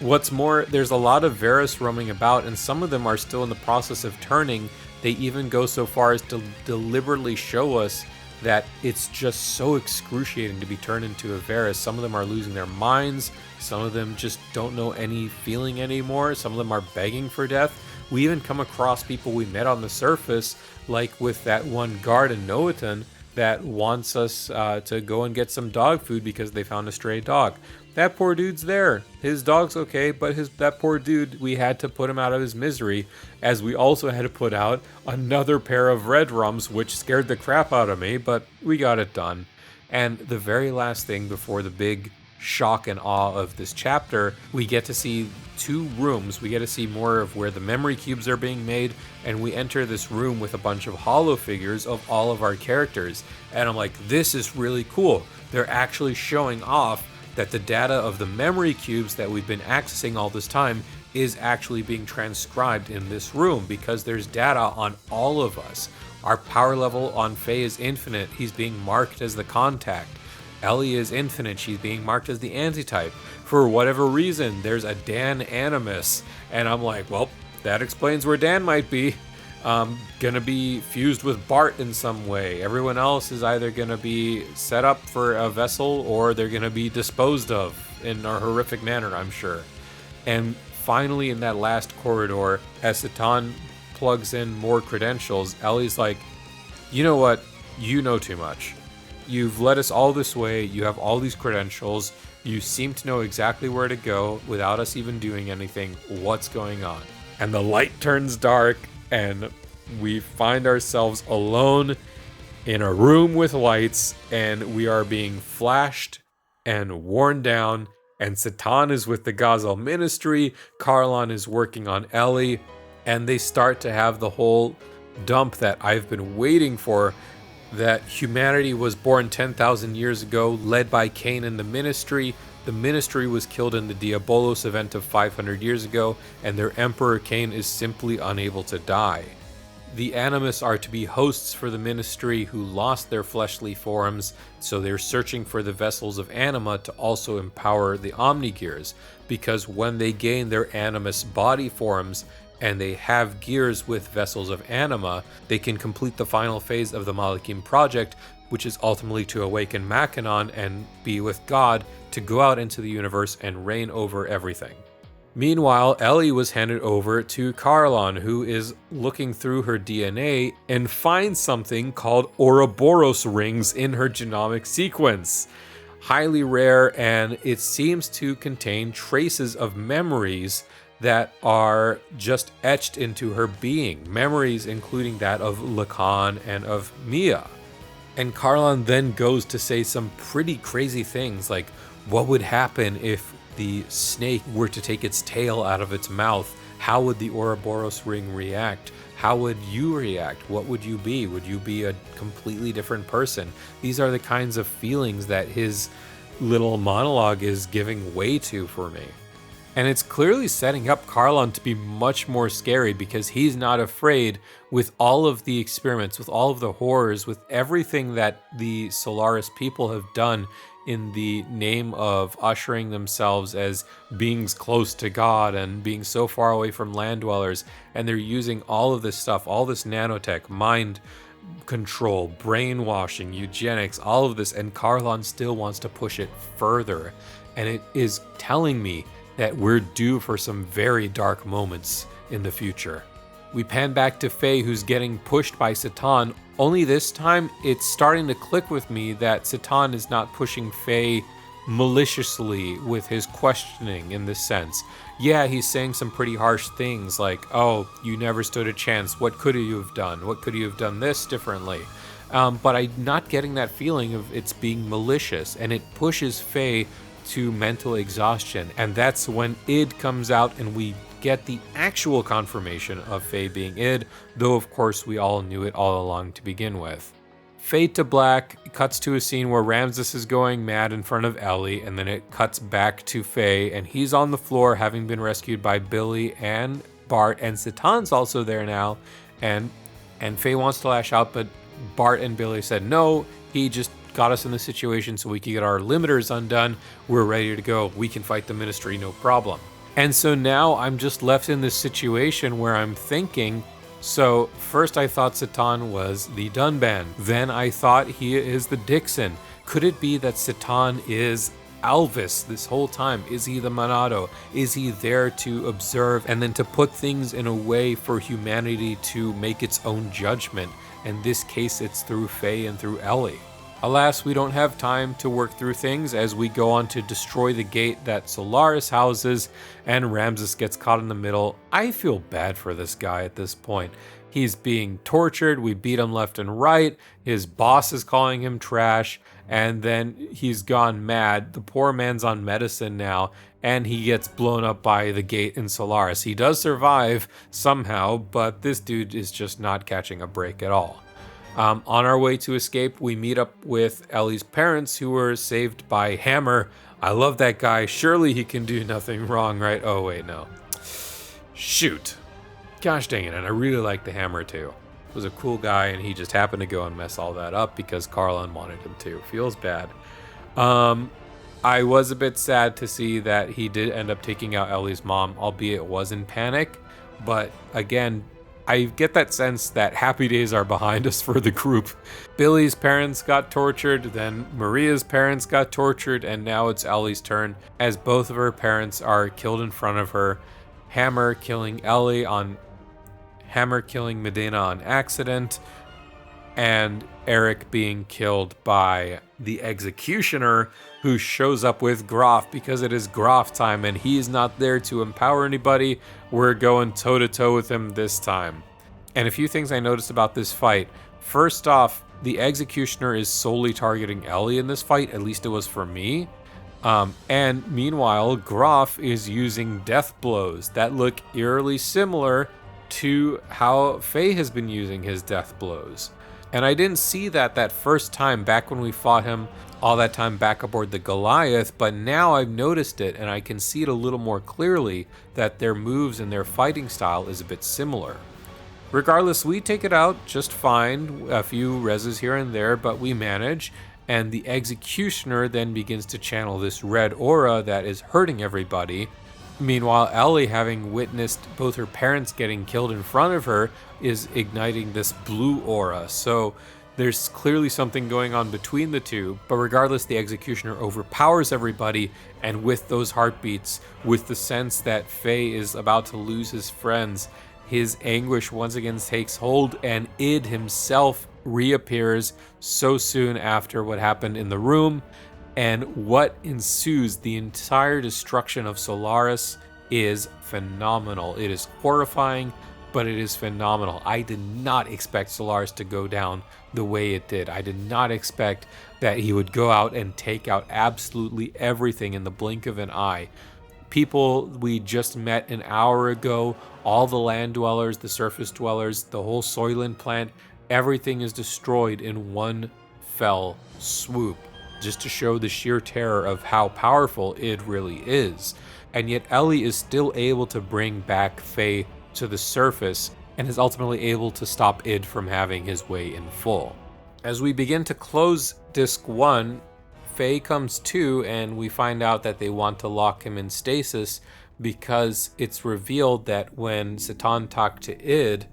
What's more, there's a lot of Varus roaming about, and some of them are still in the process of turning. They even go so far as to deliberately show us that it's just so excruciating to be turned into a Varus. Some of them are losing their minds. Some of them just don't know any feeling anymore. Some of them are begging for death. We even come across people we met on the surface, like with that one guard in Noaton that wants us to go and get some dog food because they found a stray dog. That poor dude's there. His dog's okay, but that poor dude, we had to put him out of his misery, as we also had to put out another pair of red rums, which scared the crap out of me, but we got it done. And the very last thing before the big shock and awe of this chapter, we get to see two rooms. We get to see more of where the memory cubes are being made, and we enter this room with a bunch of holo figures of all of our characters. And I'm like, this is really cool. They're actually showing off that the data of the memory cubes that we've been accessing all this time is actually being transcribed in this room, because there's data on all of us. Our power level on Faye is infinite. He's being marked as the contact. Ellie is infinite. She's being marked as the antitype. For whatever reason, there's a Dan Animus. And I'm like, well, that explains where Dan might be. Gonna be fused with Bart in some way. Everyone else is either gonna be set up for a vessel, or they're gonna be disposed of in a horrific manner, I'm sure. And finally, in that last corridor, as Satan plugs in more credentials, Ellie's like, you know what? You know too much. You've led us all this way. You have all these credentials. You seem to know exactly where to go without us even doing anything. What's going on? And the light turns dark, and we find ourselves alone in a room with lights, and we are being flashed and worn down. And Satan is with the Gazel ministry. Karlan is working on Ellie, and they start to have the whole dump that I've been waiting for, that humanity was born 10,000 years ago, led by Cain and the ministry. The ministry was killed in the Diabolos event of 500 years ago, and their emperor Cain is simply unable to die. The Animus are to be hosts for the ministry who lost their fleshly forms, so they're searching for the vessels of anima to also empower the Omnigears, because when they gain their Animus body forms and they have gears with vessels of anima, they can complete the final phase of the Malachim project, which is ultimately to awaken Machanon and be with God to go out into the universe and reign over everything. Meanwhile, Ellie was handed over to Karlan, who is looking through her DNA and finds something called Ouroboros rings in her genomic sequence. Highly rare, and it seems to contain traces of memories that are just etched into her being. Memories including that of Lacan and of Mia. And Karlan then goes to say some pretty crazy things, like what would happen if the snake were to take its tail out of its mouth? How would the Ouroboros ring react? How would you react? What would you be? Would you be a completely different person? These are the kinds of feelings that his little monologue is giving way to for me. And it's clearly setting up Karlan to be much more scary, because he's not afraid, with all of the experiments, with all of the horrors, with everything that the Solaris people have done in the name of ushering themselves as beings close to God and being so far away from land dwellers. And they're using all of this stuff, all this nanotech, mind control, brainwashing, eugenics, all of this. And Karlan still wants to push it further. And it is telling me that we're due for some very dark moments in the future. We pan back to Faye, who's getting pushed by Satan, only this time it's starting to click with me that Satan is not pushing Faye maliciously with his questioning in this sense. Yeah, he's saying some pretty harsh things like, oh, you never stood a chance, what could you have done? What could you have done this differently? But I'm not getting that feeling of it's being malicious, and it pushes Faye to mental exhaustion. And that's when Id comes out and we get the actual confirmation of Faye being Id, though of course we all knew it all along to begin with. Fade to black, cuts to a scene where Ramses is going mad in front of Ellie, and then it cuts back to Faye, and he's on the floor having been rescued by Billy and Bart, and Satan's also there now, and Faye wants to lash out, but Bart and Billy said no, he just got us in this situation so we could get our limiters undone, we're ready to go, we can fight the ministry, no problem. And so now I'm just left in this situation where I'm thinking, so first I thought Satan was the Dunban, then I thought he is the Dixon. Could it be that Satan is Alvis this whole time? Is he the Monado? Is he there to observe and then to put things in a way for humanity to make its own judgment? In this case, it's through Faye and through Ellie. Alas, we don't have time to work through things as we go on to destroy the gate that Solaris houses, and Ramses gets caught in the middle. I feel bad for this guy at this point. He's being tortured, we beat him left and right, his boss is calling him trash, and then he's gone mad. The poor man's on medicine now, and he gets blown up by the gate in Solaris. He does survive somehow, but this dude is just not catching a break at all. On our way to escape, we meet up with Ellie's parents, who were saved by Hammer. I love that guy. Surely he can do nothing wrong, right? Oh, wait, no. Shoot. Gosh dang it, and I really like the Hammer, too. He was a cool guy, and he just happened to go and mess all that up because Karlan wanted him to. Feels bad. I was a bit sad to see that he did end up taking out Ellie's mom, albeit it was in panic. But again, I get that sense that happy days are behind us for the group. Billy's parents got tortured, then Maria's parents got tortured, and now it's Ellie's turn as both of her parents are killed in front of her. Hammer killing Medina on accident, and Eric being killed by the executioner, who shows up with Groff because it is Groff time and he's not there to empower anybody. We're going toe-to-toe with him this time. And a few things I noticed about this fight. First off, the executioner is solely targeting Ellie in this fight, at least it was for me. And meanwhile, Groff is using death blows that look eerily similar to how Faye has been using his death blows. And I didn't see that first time back when we fought him all that time back aboard the Goliath, but now I've noticed it and I can see it a little more clearly that their moves and their fighting style is a bit similar. Regardless, we take it out just fine, a few reses here and there, but we manage, and the executioner then begins to channel this red aura that is hurting everybody. Meanwhile, Ellie, having witnessed both her parents getting killed in front of her, is igniting this blue aura. So there's clearly something going on between the two, but regardless, the executioner overpowers everybody, and with those heartbeats, with the sense that Faye is about to lose his friends, his anguish once again takes hold, and Id himself reappears so soon after what happened in the room. And what ensues, the entire destruction of Solaris, is phenomenal. It is horrifying, but it is phenomenal. I did not expect Solaris to go down the way it did. I did not expect that he would go out and take out absolutely everything in the blink of an eye. People we just met an hour ago, all the land dwellers, the surface dwellers, the whole Soylent plant, everything is destroyed in one fell swoop, just to show the sheer terror of how powerful Id really is. And yet Ellie is still able to bring back Faye to the surface and is ultimately able to stop Id from having his way in full. As we begin to close Disc 1, Faye comes to, and we find out that they want to lock him in stasis because it's revealed that when Satan talked to Id,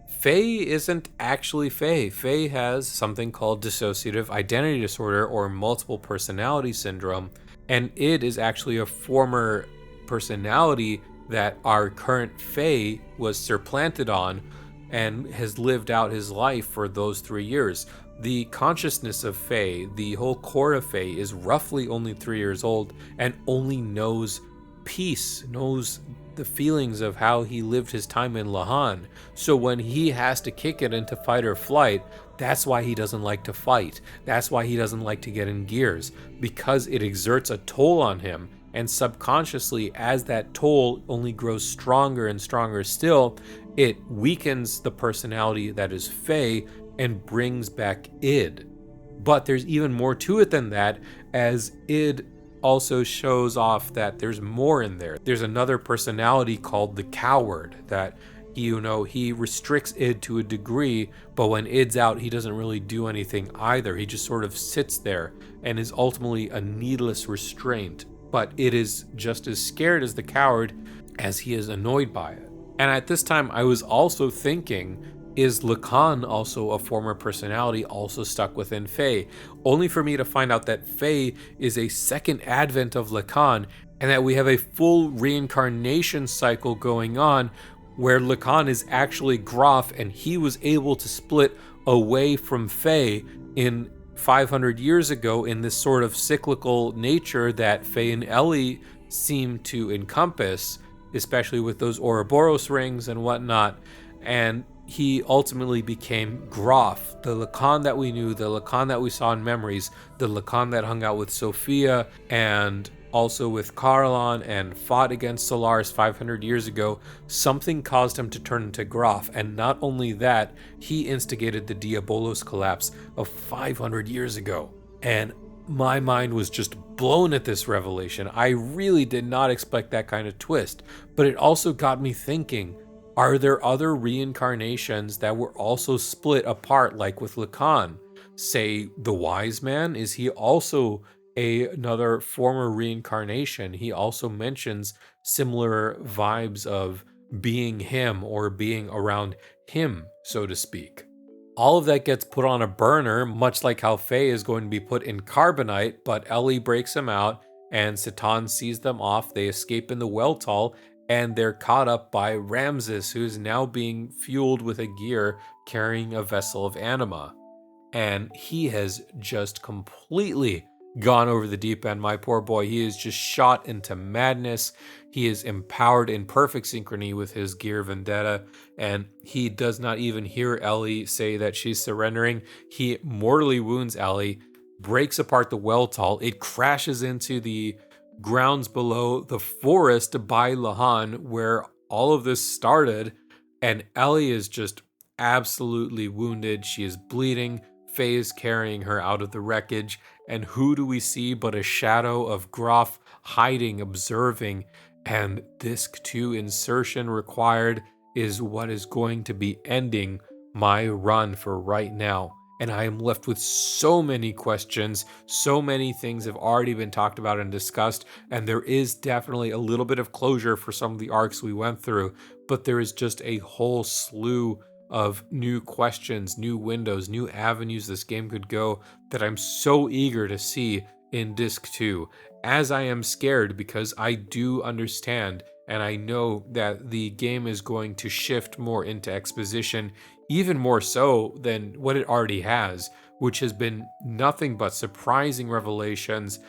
Faye isn't actually Faye. Faye has something called dissociative identity disorder or multiple personality syndrome, and Id is actually a former personality that our current Faye was supplanted on and has lived out his life for those 3 years. The consciousness of Faye, the whole core of Faye, is roughly only 3 years old and only knows peace, knows the feelings of how he lived his time in Lahan. So when he has to kick it into fight or flight, that's why he doesn't like to fight. That's why he doesn't like to get in gears, because it exerts a toll on him. And subconsciously, as that toll only grows stronger and stronger still, it weakens the personality that is Faye and brings back Id. But there's even more to it than that, as Id also shows off that there's more in there. There's another personality called the Coward that, he restricts Id to a degree, but when Id's out, he doesn't really do anything either. He just sort of sits there and is ultimately a needless restraint. But Id is just as scared as the Coward as he is annoyed by it. And at this time, I was also thinking, is Lacan also a former personality also stuck within Faye? Only for me to find out that Faye is a second advent of Lacan, and that we have a full reincarnation cycle going on where Lacan is actually Groff, and he was able to split away from Faye in 500 years ago in this sort of cyclical nature that Faye and Ellie seem to encompass, especially with those Ouroboros rings and whatnot. And he ultimately became Groff, the Lacan that we knew, the Lacan that we saw in memories, the Lacan that hung out with Sophia and also with Carlon and fought against Solaris 500 years ago. Something caused him to turn into Groff, and not only that, he instigated the Diabolos collapse of 500 years ago. And my mind was just blown at this revelation. I really did not expect that kind of twist, but it also got me thinking, are there other reincarnations that were also split apart, like with Lacan? Say, the Wise Man, is he also another former reincarnation? He also mentions similar vibes of being him or being around him, so to speak. All of that gets put on a burner, much like how Faye is going to be put in carbonite, but Ellie breaks him out and Satan sees them off. They escape in the Weltall, and they're caught up by Ramses, who's now being fueled with a gear carrying a vessel of anima. and he has just completely gone over the deep end. My poor boy, he is just shot into madness. He is empowered in perfect synchrony with his gear vendetta, and he does not even hear Ellie say that she's surrendering. He mortally wounds Ellie, breaks apart the Weltall. It crashes into the grounds below the forest by Lahan, where all of this started, and Ellie is just absolutely wounded. She is bleeding. Faye is carrying her out of the wreckage, and who do we see but a shadow of Groff hiding, observing, and disc 2 insertion required is what is going to be ending my run for right now. And I am left with so many questions. So many things have already been talked about and discussed, and there is definitely a little bit of closure for some of the arcs we went through, but there is just a whole slew of new questions, new windows, new avenues this game could go that I'm so eager to see in Disc 2, as I am scared because I do understand and I know that the game is going to shift more into exposition, even more so than what it already has, which has been nothing but surprising revelations,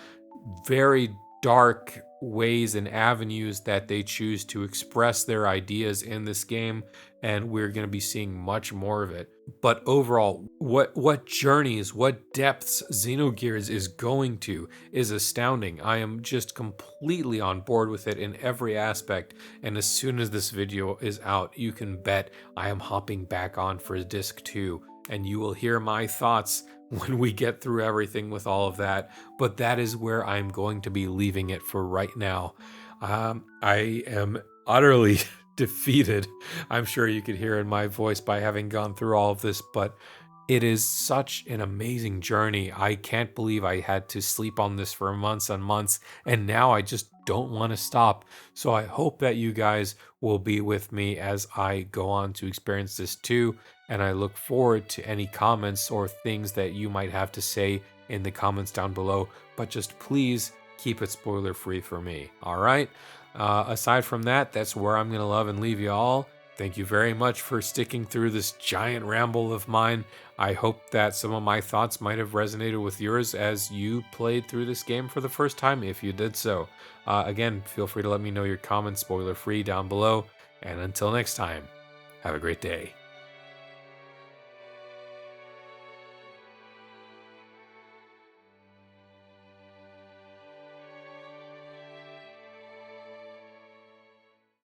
very dark ways and avenues that they choose to express their ideas in this game, and we're going to be seeing much more of it. But overall, what journeys, what depths Xenogears is going to is astounding. I am just completely on board with it in every aspect, and as soon as this video is out, you can bet I am hopping back on for Disc 2, and you will hear my thoughts when we get through everything with all of that. But that is where I'm going to be leaving it for right now. I am utterly defeated. I'm sure you could hear in my voice by having gone through all of this, but it is such an amazing journey. I can't believe I had to sleep on this for months and months, and now I just don't want to stop. So I hope that you guys will be with me as I go on to experience this too, and I look forward to any comments or things that you might have to say in the comments down below, but just please keep it spoiler free for me. All right. Aside from that, that's where I'm going to love and leave you all. Thank you very much for sticking through this giant ramble of mine. I hope that some of my thoughts might have resonated with yours as you played through this game for the first time, if you did so. Again, feel free to let me know your comments spoiler free down below. And until next time, have a great day.